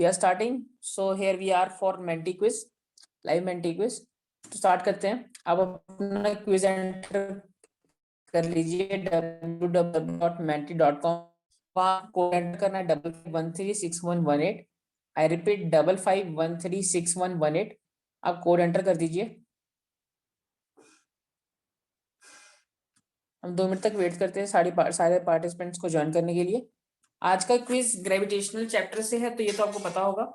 are starting. So here we are for Menti quiz, live Menti quiz. तो start करते हैं. आप अपना क्विज एंटर कर लीजिए www.menti.com. वहाँ कोड एंटर करना है 55136118. I repeat 55136118. आप कोड एंटर कर दीजिए. हम 2 मिनट तक वेट करते हैं सारे पार्टिसिपेंट्स को ज्वाइन करने के लिए. आज का क्विज ग्रेविटेशनल चैप्टर से है, तो ये तो आपको पता होगा.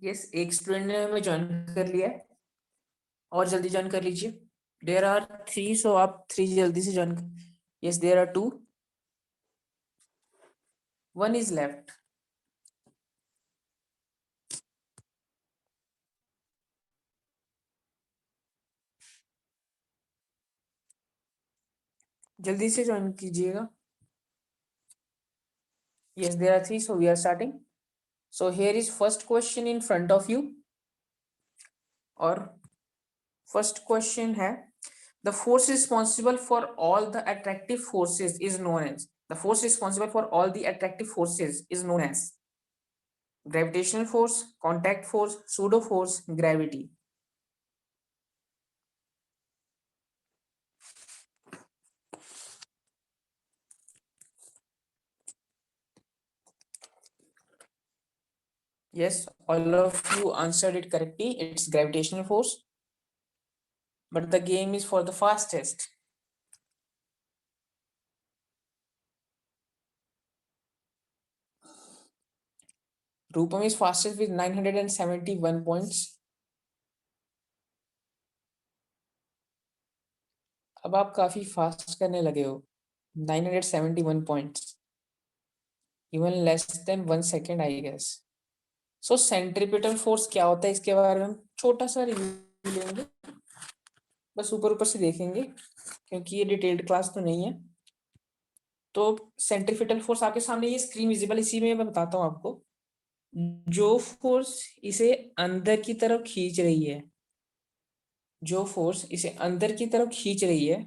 यस, एक स्टूडेंट ने हमें ज्वाइन कर लिया है और जल्दी ज्वाइन कर लीजिए. देयर आर 3, सो आप 3 जल्दी से join. Yes, there are 2, 1 is left. जल्दी से ज्वाइन कीजिएगा. Yes, there are 3, so we are starting. So here is first question in front of you. और फर्स्ट क्वेश्चन है, the force responsible for all the attractive forces is known as. The force responsible for all the attractive forces is known as gravitational force, contact force, pseudo force, gravity. Yes, all of you answered it correctly. It's gravitational force. But the game is for the fastest. Rupam is fastest with 971 points. अब आप काफी fast करने लगे हो. 971 points. Even less than 1 second, I guess. So centripetal force क्या होता है, इसके बारे में हम छोटा सा रिव्यू लेंगे. बस ऊपर से देखेंगे क्योंकि ये डिटेल्ड क्लास तो नहीं है. तो सेंट्रीपिटल फोर्स आपके सामने ये स्क्रीन विजिबल, इसी में मैं बताता हूँ आपको. जो फोर्स इसे अंदर की तरफ खींच रही है, जो फोर्स इसे अंदर की तरफ खींच रही है,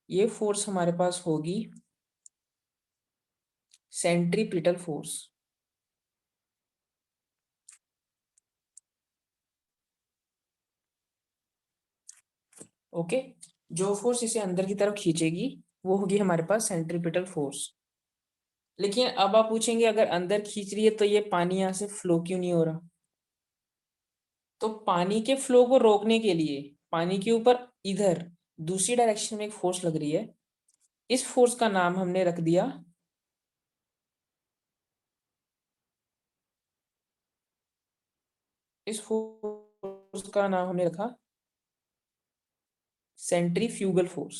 ये फोर्स हमारे पास होगी सेंट्रीपिटल फोर्स. ओके, जो फोर्स इसे अंदर की तरफ खींचेगी वो होगी हमारे पास सेंट्रीपिटल फोर्स. लेकिन अब आप पूछेंगे, अगर अंदर खींच रही है तो ये पानी यहाँ से फ्लो क्यों नहीं हो रहा? तो पानी के फ्लो को रोकने के लिए पानी के ऊपर इधर दूसरी डायरेक्शन में एक फोर्स लग रही है. इस फोर्स का नाम हमने रख दिया रखा सेंट्रीफ्यूगल फोर्स.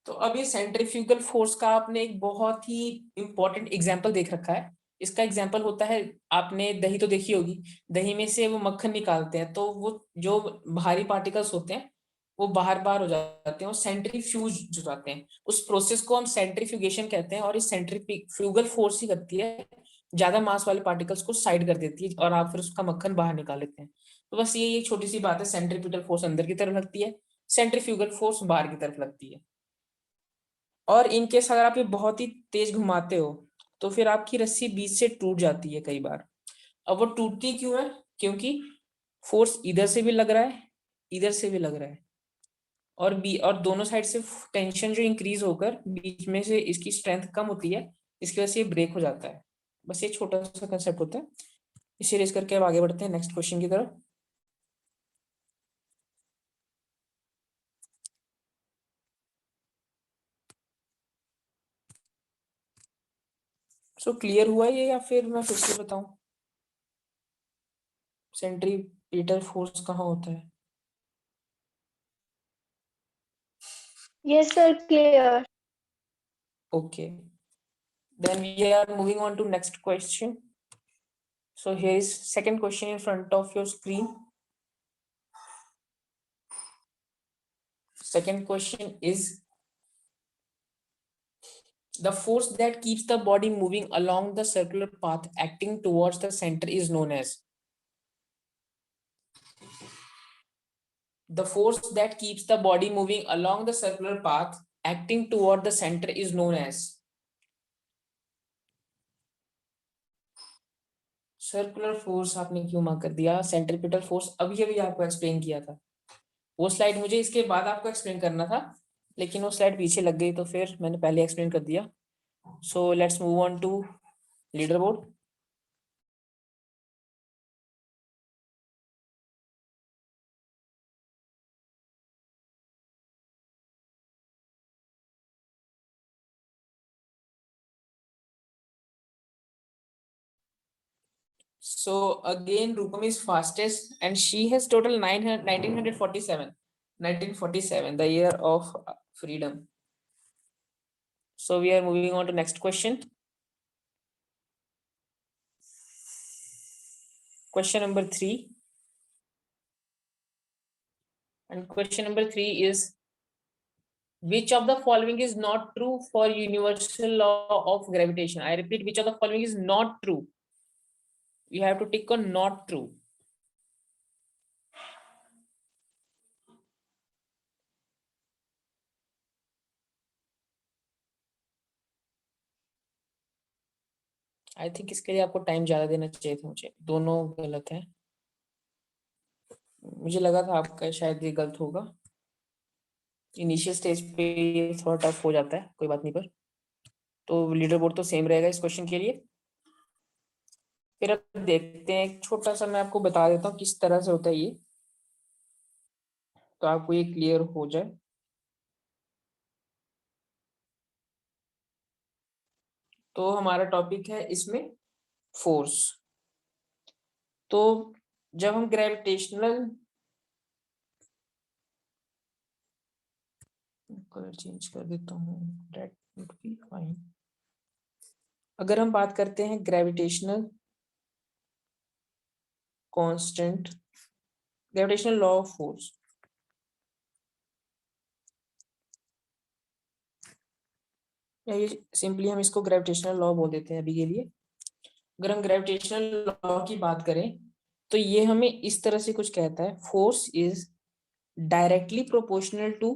तो अब ये सेंट्रीफ्यूगल फोर्स का आपने एक बहुत ही इंपॉर्टेंट एग्जांपल देख रखा है. इसका एग्जांपल होता है, आपने दही तो देखी होगी, दही में से वो मक्खन निकालते हैं तो वो जो भारी पार्टिकल्स होते हैं वो बाहर बाहर हो जाते हैं और सेंट्रीफ्यूज हो जाते हैं. उस प्रोसेस को हम सेंट्रीफ्यूगेशन कहते हैं और इस सेंट्रीफ्यूगल फोर्स ही करती है, ज्यादा मास वाले पार्टिकल्स को साइड कर देती है और आप फिर उसका मक्खन बाहर निकाल लेते हैं. तो बस ये एक छोटी सी बात है, सेंट्रीपिटल फोर्स अंदर की तरफ लगती है, सेंट्रीफ्यूगल फोर्स बाहर की तरफ लगती है. और इनकेस अगर आप ये बहुत ही तेज घुमाते हो तो फिर आपकी रस्सी बीच से टूट जाती है कई बार. अब वो टूटती क्यों है? क्योंकि फोर्स इधर से भी लग रहा है, इधर से भी लग रहा है, और दोनों साइड से टेंशन जो इंक्रीज होकर बीच में से इसकी स्ट्रेंथ कम होती है, इसकी वजह से ये ब्रेक हो जाता है. बस ये छोटा सा कंसेप्ट होता है. इसे रेज करके अब आगे बढ़ते हैं नेक्स्ट क्वेश्चन की तरफ. सो क्लियर हुआ ये या फिर मैं फिर से बताऊं? सेंट्रीपिटल फोर्स कहाँ होता है? Yes, sir, clear. Okay, then we are moving on to next question. So here is second question in front of your screen. second question is the force that keeps the body moving along the circular path acting towards the center is known as. The force that keeps the body moving along the circular path acting toward the center is known as. Circular force आपने क्यों mark कर दिया? Centripetal force अभी अभी आपको explain किया था, वो स्लाइड मुझे इसके बाद आपको एक्सप्लेन करना था, लेकिन वो स्लाइड पीछे लग गई, तो फिर मैंने पहले एक्सप्लेन कर दिया. So let's move on to leader board. So again, Rupam is fastest, and she has total 1947. 1947, the year of freedom. So we are moving on to next question. Question number 3. And question number 3 is, which of the following is not true for universal law of gravitation? I repeat, which of the following is not true? You have to tick on not true. I think इसके लिए आपको time ज्यादा देना चाहिए था, मुझे दोनों गलत है. मुझे लगा था आपका शायद ये गलत होगा. इनिशियल स्टेज पे ये थोड़ा टफ हो जाता है, कोई बात नहीं. पर तो लीडर बोर्ड तो सेम रहेगा इस क्वेश्चन के लिए. फिर अब देखते हैं, एक छोटा सा मैं आपको बता देता हूँ किस तरह से होता है ये, तो आपको ये क्लियर हो जाए. तो हमारा टॉपिक है इसमें फोर्स. तो जब हम ग्रेविटेशनल, कलर चेंज कर देता हूँ, दैट वुड बी फाइन. अगर हम बात करते हैं gravitational constant, gravitational law of force, ये सिंपली हम इसको ग्रेविटेशनल लॉ बोल देते हैं अभी के लिए. अगर हम ग्रेविटेशनल लॉ की बात करें तो ये हमें इस तरह से कुछ कहता है, force is directly proportional to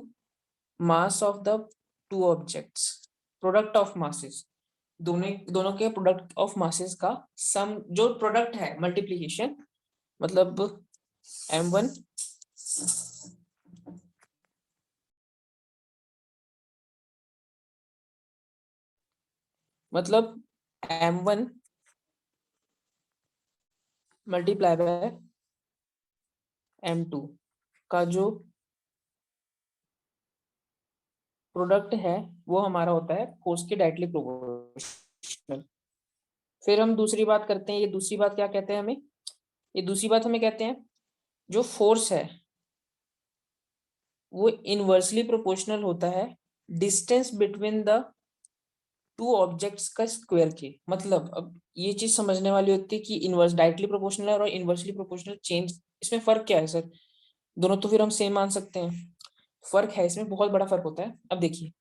mass of the two objects, product of masses, दोनों के प्रोडक्ट ऑफ मासेस का सम, जो प्रोडक्ट है मल्टीप्लीकेशन, मतलब m1 मतलब m1 मल्टीप्लाई बाय m2 का जो प्रोडक्ट है वो हमारा होता है फोर्स के डायरेक्टली प्रोपोर्शनल. फिर हम दूसरी बात करते हैं, ये दूसरी बात क्या कहते हैं हमें, ये दूसरी बात हमें कहते हैं जो फोर्स है वो इनवर्सली प्रोपोर्शनल होता है distance between the two objects का स्क्वायर के. मतलब अब ये चीज समझने वाली होती है कि इनवर्स डायरेक्टली प्रोपोर्शनल और इनवर्सली प्रोपोर्शनल चेंज, इसमें फर्क क्या है सर? दोनों तो फिर हम सेम मान सकते हैं. फर्क है, इसमें बहुत बड़ा फर्क होता है. अब देखिए,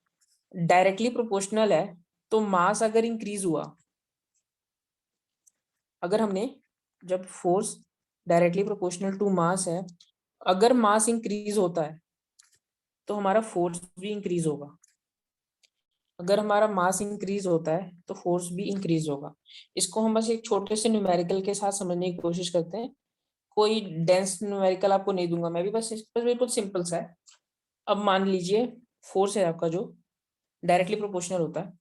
डायरेक्टली प्रोपोर्शनल है तो मास अगर इंक्रीज हुआ, अगर हमने, जब force directly proportional to mass है, अगर मास इंक्रीज होता है तो हमारा फोर्स भी इंक्रीज होगा. अगर हमारा मास इंक्रीज होता है तो फोर्स भी इंक्रीज होगा. इसको हम बस एक छोटे से न्यूमेरिकल के साथ समझने की कोशिश करते हैं. कोई डेंस न्यूमेरिकल आपको नहीं दूंगा मैं भी, बस बिल्कुल सिंपल सा है. अब मान लीजिए फोर्स है आपका जो डायरेक्टली प्रोपोर्शनल होता है,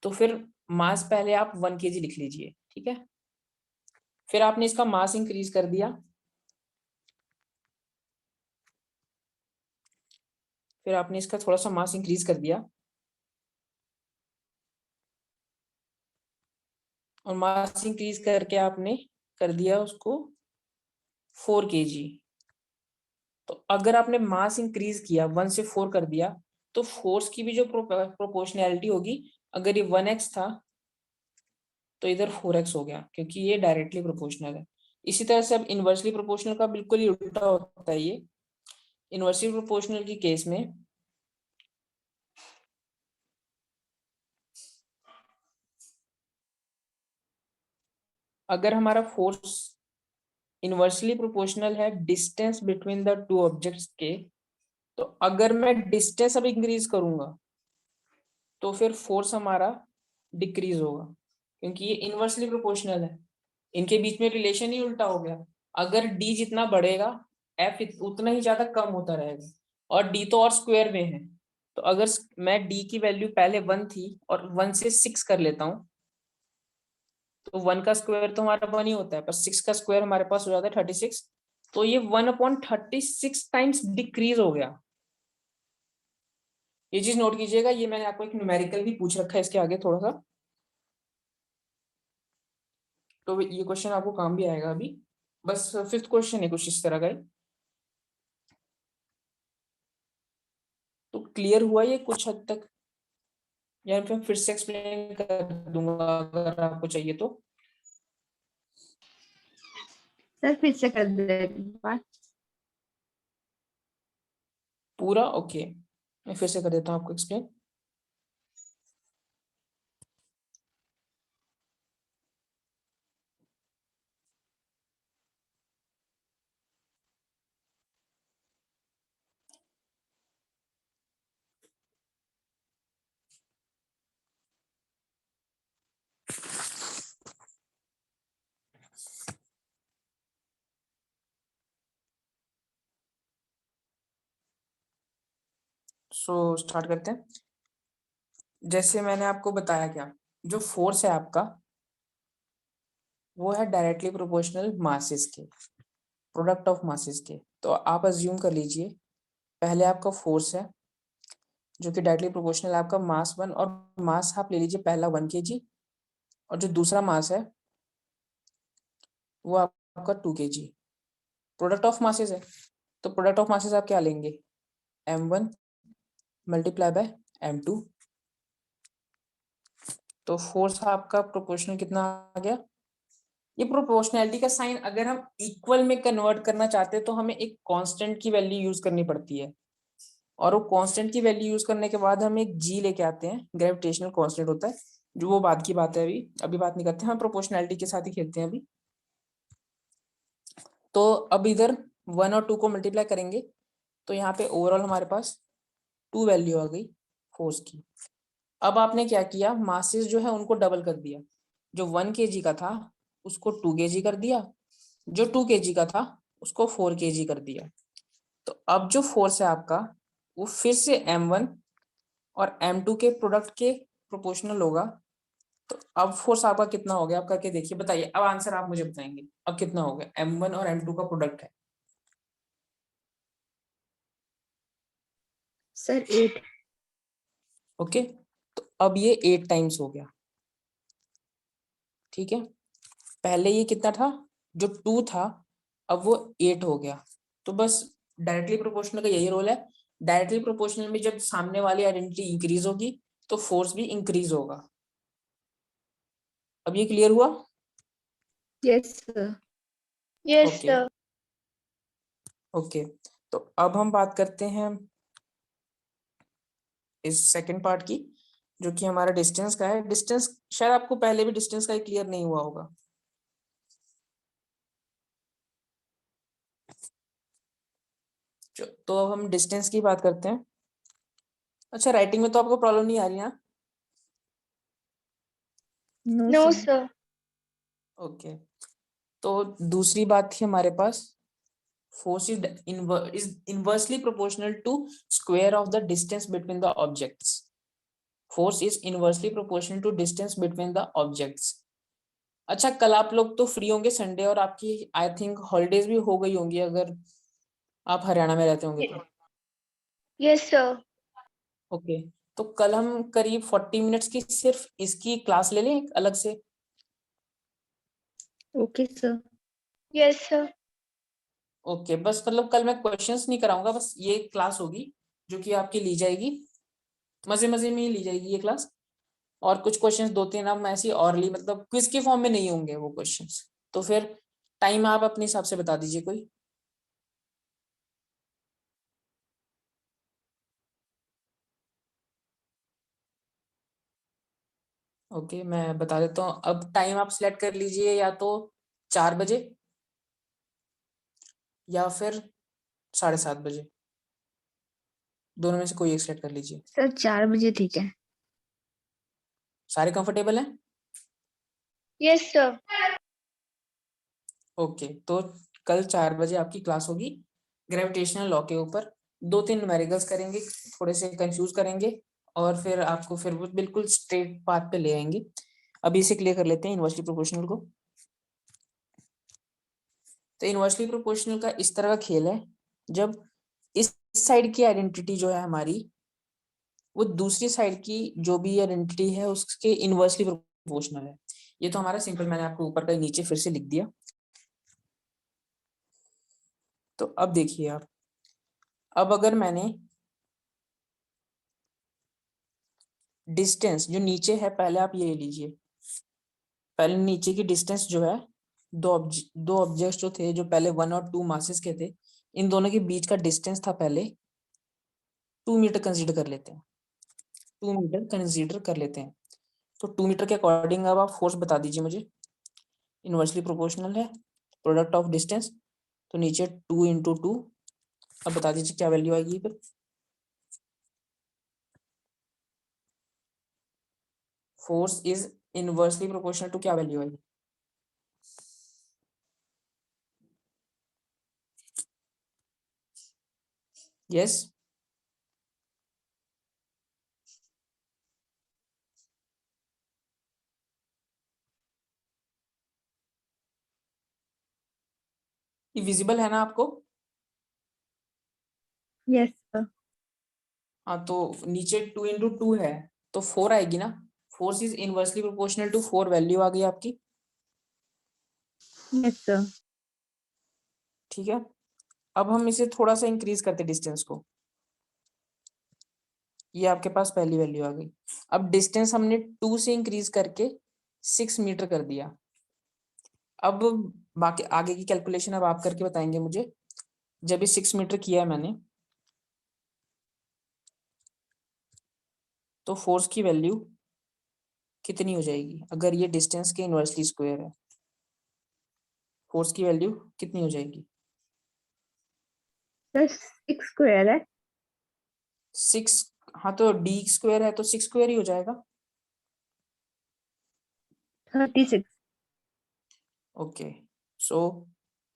तो फिर मास पहले आप 1 kg लिख लीजिए, ठीक है. फिर आपने इसका मास इंक्रीज कर दिया, फिर आपने इसका थोड़ा सा मास इंक्रीज कर दिया, और मास इंक्रीज करके आपने कर दिया उसको 4 kg. तो अगर आपने मास इंक्रीज किया 1 से 4 कर दिया, तो फोर्स की भी जो प्रोपोर्शनैलिटी होगी, अगर ये 1x था तो इधर 4x हो गया, क्योंकि ये डायरेक्टली प्रोपोर्शनल है. इसी तरह से अब इनवर्सली प्रोपोर्शनल का बिल्कुल ही उल्टा होता है. ये इनवर्सली प्रोपोर्शनल की केस में अगर हमारा फोर्स इनवर्सली प्रोपोर्शनल है distance between the two objects के, तो अगर मैं डिस्टेंस अब इंक्रीज करूंगा तो फिर फोर्स हमारा डिक्रीज होगा, क्योंकि ये इनवर्सली प्रोपोर्शनल है, इनके बीच में रिलेशन ही उल्टा हो गया। अगर डी जितना बढ़ेगा एफ उतना ही ज्यादा कम होता रहेगा, और डी तो और स्क्वायर में है। तो अगर मैं डी की वैल्यू पहले 1 थी और 1 से 6 कर लेता हूँ, तो 1 का स्क्वायर तो हमारा 1 ही होता है, पर 6 का स्क्वायर हमारे पास हो जाता है 36। तो ये 1/36 टाइम्स डिक्रीज हो गया। ये चीज नोट कीजिएगा, ये मैंने आपको एक न्यूमेरिकल भी पूछ रखा है इसके आगे थोड़ा सा, तो ये क्वेश्चन आपको काम भी आएगा अभी। बस फिफ्थ क्वेश्चन है कुछ इस तरह का ही। तो क्लियर हुआ ये कुछ हद तक, या फिर से एक्सप्लेन कर दूंगा अगर आपको चाहिए तो। सर फिर से कर दे एक बार। पूरा ओके, मैं फिर से कर देता हूँ आपको एक्सप्लेन। सो स्टार्ट करते हैं। जैसे मैंने आपको बताया, क्या जो फोर्स है आपका वो है डायरेक्टली प्रोपोर्शनल मासेस के, प्रोडक्ट ऑफ मासेस के। तो आप अज्यूम कर लीजिए पहले आपका फोर्स है जो कि डायरेक्टली प्रोपोर्शनल है आपका मास 1, और मास आप ले लीजिए पहला 1 kg, और जो दूसरा मास है वो आपका 2 kg। प्रोडक्ट ऑफ मासेस है, तो प्रोडक्ट ऑफ मासेस आप क्या लेंगे, m1 मल्टीप्लाई बाय m2। तो फोर्स आपका प्रोपोर्शनल कितना आ गया। ये प्रोपोर्शनैलिटी का साइन अगर हम इक्वल में कन्वर्ट करना चाहते हैं तो हमें एक कांस्टेंट की वैल्यू यूज करनी पड़ती है, और वो कांस्टेंट की वैल्यू यूज करने के बाद हम एक जी लेके आते हैं, ग्रेविटेशनल कांस्टेंट होता है, जो वो बाद की बात है, अभी अभी बात नहीं करते हैं, हम प्रोपोर्शनैलिटी के साथ ही खेलते हैं अभी। तो अब इधर 1 और 2 को मल्टीप्लाई करेंगे तो यहाँ पे ओवरऑल हमारे पास 2 वैल्यू आ गई फोर्स की। अब आपने क्या किया, मासेस जो है उनको डबल कर दिया, जो 1 kg का था उसको 2 kg कर दिया, जो 2 kg का था उसको 4 kg कर दिया। तो अब जो फोर्स है आपका वो फिर से m1 और m2 के प्रोडक्ट के प्रोपोर्शनल होगा। तो अब फोर्स आपका कितना हो गया, आप करके देखिए, बताइए अब आंसर आप मुझे बताएंगे अब कितना हो गया, m1 और m2 का प्रोडक्ट है। सर 8। ओके, तो अब ये 8 टाइम्स हो गया, ठीक है। पहले ये कितना था, जो 2 था अब वो 8 हो गया। तो बस डायरेक्टली प्रोपोर्शनल का यही रोल है, डायरेक्टली प्रोपोर्शनल में जब सामने वाली आइडेंटिटी इंक्रीज होगी तो फोर्स भी इंक्रीज होगा। अब ये क्लियर हुआ। Yes sir. Yes, okay sir. Okay, तो अब हम बात करते हैं इस सेकंड पार्ट की, जो कि हमारा डिस्टेंस का है। डिस्टेंस शायद आपको पहले भी डिस्टेंस का ही क्लियर नहीं हुआ होगा। तो अब हम डिस्टेंस की बात करते हैं। अच्छा, राइटिंग में तो आपको प्रॉब्लम नहीं आ रही ना। No No, sir. sir. Okay, तो दूसरी बात थी हमारे पास, force is inversely proportional to square of the distance between the objects. Force is inversely proportional to distance between the objects. अच्छा, कल आप लोग तो फ्री होंगे संडे, और आपकी आई थिंक हॉलीडेज भी हो गई होंगी अगर आप हरियाणा में रहते होंगे तो। Yes, sir. ओके, तो कल हम करीब 40 मिनट्स की सिर्फ इसकी क्लास ले लें एक अलग से। Okay sir. Yes, sir. Okay, बस मतलब कल मैं क्वेश्चंस नहीं कराऊंगा, बस ये क्लास होगी जो कि आपकी ली जाएगी, मजे मजे में ही ली जाएगी ये क्लास। और कुछ क्वेश्चंस 2-3 हम ऐसी ऑरली मतलब क्विज के फॉर्म में नहीं होंगे वो क्वेश्चंस। तो फिर टाइम आप अपने हिसाब से बता दीजिए कोई। ओके, मैं बता देता हूँ। अब टाइम आप सिलेक्ट कर लीजिए, या तो 4 बजे या फिर 7:30 बजे, दोनों में से कोई एक सिलेक्ट कर लीजिए। सर 4 बजे ठीक है। सारे कंफर्टेबल हैं? Yes, sir. ओके, तो कल 4 बजे आपकी क्लास होगी ग्रेविटेशनल लॉ के ऊपर। 2-3 न्यूमेरिकल्स करेंगे, थोड़े से कंफ्यूज करेंगे, और फिर आपको फिर वो बिल्कुल स्ट्रेट पाथ पे ले आएंगे। अभी इसे क्लियर कर लेते हैं इन्वर्सली प्रोपोर्शनल को। तो इन्वर्सली प्रोपोर्शनल का इस तरह का खेल है, जब इस साइड की आइडेंटिटी जो है हमारी, वो दूसरी साइड की जो भी आइडेंटिटी है उसके इन्वर्सली प्रोपोर्शनल है। ये तो हमारा सिंपल, मैंने आपको ऊपर का नीचे फिर से लिख दिया। तो अब देखिए आप, अब अगर मैंने डिस्टेंस जो नीचे है, पहले आप ये ले लीजिए, पहले नीचे की डिस्टेंस जो है, दो ऑब्जेक्ट्स जो थे, जो पहले 1 और 2 मासेस के थे, इन दोनों के बीच का डिस्टेंस था पहले 2 मीटर कंसीडर कर लेते हैं। 2 मीटर कंसीडर कर लेते हैं। तो 2 मीटर के अकॉर्डिंग अब आप फोर्स बता दीजिए मुझे। इनवर्सली प्रोपोर्शनल है, प्रोडक्ट ऑफ डिस्टेंस, तो नीचे 2 इंटू 2। अब बता दीजिए क्या वैल्यू आएगी फिर। Force is inversely proportional to क्या वैल्यू आएगी? यस, ये विजिबल है ना आपको? Yes sir. हाँ, तो नीचे 2 इंटू 2 है, तो 4 आएगी ना। Force is inversely proportional to 4 value आ गई आपकी। Yes sir. ठीक है, अब हम इसे थोड़ा सा इंक्रीज करते डिस्टेंस को। ये आपके पास पहली वैल्यू आ गई। अब डिस्टेंस हमने 2 से इंक्रीज करके 6 मीटर कर दिया। अब बाकी आगे की कैलकुलेशन अब आप करके बताएंगे मुझे। जब ये 6 मीटर किया है मैंने, तो फोर्स की वैल्यू कितनी हो जाएगी अगर ये डिस्टेंस के इनवर्सली स्क्वायर है? फोर्स की वैल्यू कितनी हो जाएगी? सर 6 स्क्वायर है। 6। हाँ, तो डी स्क्वायर है तो 6 स्क्वायर ही हो जाएगा। 36। ओके, सो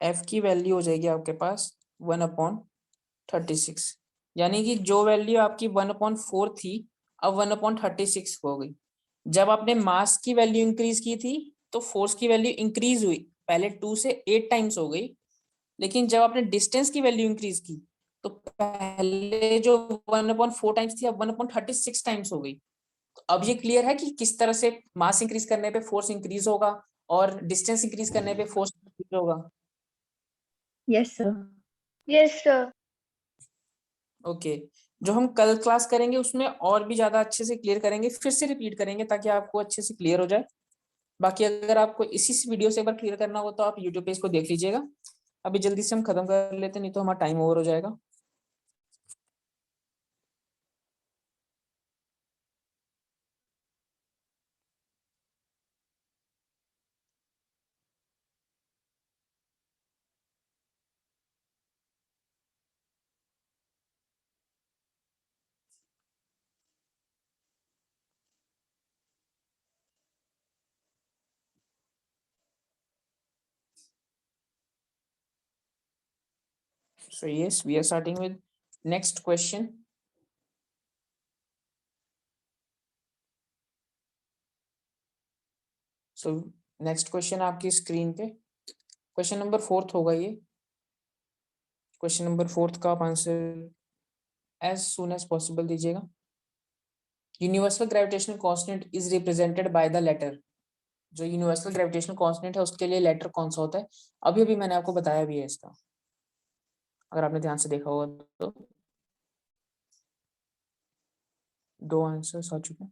एफ की वैल्यू हो जाएगी आपके पास 1/36। यानी कि जो वैल्यू आपकी 1/4 थी, अब 1/36 हो गई। जब आपने मास की वैल्यू इंक्रीज की थी, तो फोर्स की वैल्यू इंक्रीज हुई, पहले 2 से 8 टाइम्स हो गई। लेकिन जब आपने डिस्टेंस की वैल्यू इंक्रीज की, तो पहले जो 1/4 टाइम्स थी, अब 1/36 टाइम्स हो गई। तो अब ये क्लियर है कि किस तरह से मास इंक्रीज करने पे फोर्स इंक्रीज होगा और डिस्टेंस इंक्रीज करने पे फोर्स इंक्रीज होगा। Yes sir. Yes, sir. Okay, जो हम कल क्लास करेंगे उसमें और भी ज्यादा अच्छे से क्लियर करेंगे, फिर से रिपीट करेंगे ताकि आपको अच्छे से क्लियर हो जाए। बाकी अगर आपको इसी वीडियो से एक बार क्लियर करना हो तो आप यूट्यूब पे इसको देख लीजिएगा। अभी जल्दी से हम खत्म कर लेते हैं, नहीं तो हमारा टाइम ओवर हो जाएगा। So yes, we are starting with next question. So next question आपकी स्क्रीन पे क्वेश्चन नंबर 4 होगा ये। क्वेश्चन नंबर 4 का आप answer as soon as possible दीजिएगा। Universal gravitational constant is represented by the letter. जो यूनिवर्सल ग्रेविटेशनल कांस्टेंट है उसके लिए लेटर कौन सा होता है? अभी अभी मैंने आपको बताया भी है इसका, अगर आपने ध्यान से देखा होगा तो। 2 आंसर्स आ चुके हैं।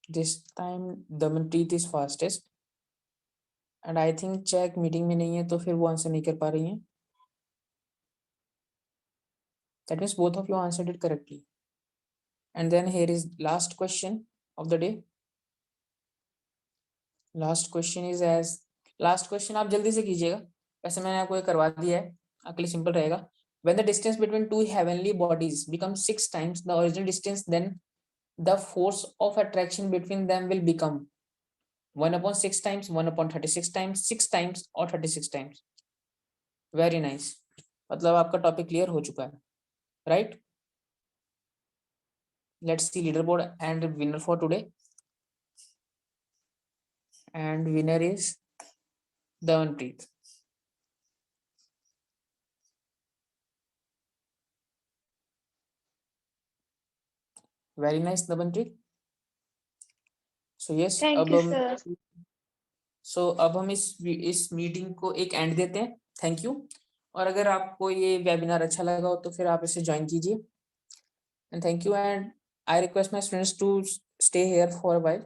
This time Damanpreet is fastest. And I think check meeting में नहीं है तो फिर वो आंसर नहीं कर पा रही हैं. That means both of you answered it correctly. And then here is last question of the day. Last question is as last question आप जल्दी से कीजिएगा. वैसे मैंने आपको ये करवा दिया है, आपके लिए सिंपल रहेगा. When the distance between two heavenly bodies becomes 6 times the original distance, then the force of attraction between them will become 1/6 times, 1/36 times, 6 times और 36 times. Very nice. मतलब आपका टॉपिक क्लियर हो चुका है, right? Let's see leaderboard and winner for today. And winner is Damanpreet. Very nice, Damanpreet. So yes, Thank अब you, हम sir. अब हम इस मीटिंग को एक एंड देते हैं. Thank you. और अगर आपको ये वेबिनार अच्छा लगा हो तो फिर आप इसे ज्वाइन कीजिए. And thank you. And I request my students to stay here for a while.